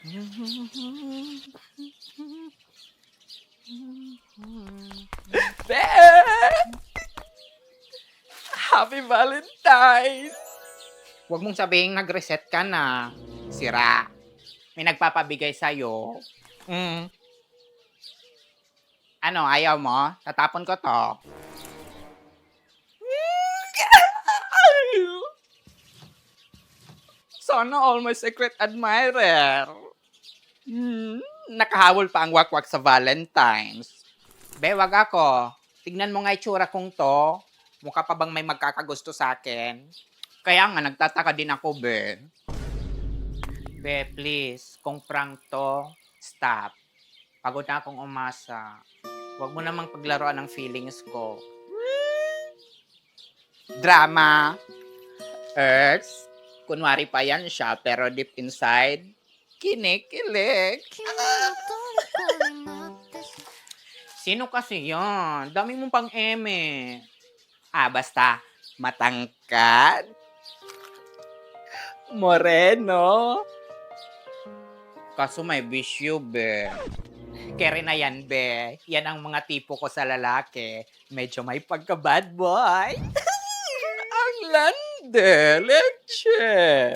Be! Happy Valentine's! Huwag mong sabihing nag-reset ka na. Sira. May nagpapabigay sa'yo. Ano, ayaw mo? Tatapon ko to. Sana all my secret admirer. Nakahabol pa ang wakwak sa Valentine's. Be, wag ako. Tignan mo nga itsura kong to. Mukha pa bang may magkakagusto sa akin? Kaya nga, nagtataka din ako, be. Be, please, kung prank to, stop. Pagod na akong umasa. Huwag mo namang paglaruan ng feelings ko. Drama. Earth. Kunwari pa yan siya, pero deep inside, kinikilig. Sino kasi yan? Dami mong pang eme. Basta, matangkad. Moreno. Kaso may bisyo, be. Kere na yan, be. Yan ang mga tipo ko sa lalaki. Medyo may pagka-bad boy. Ang lande, leche.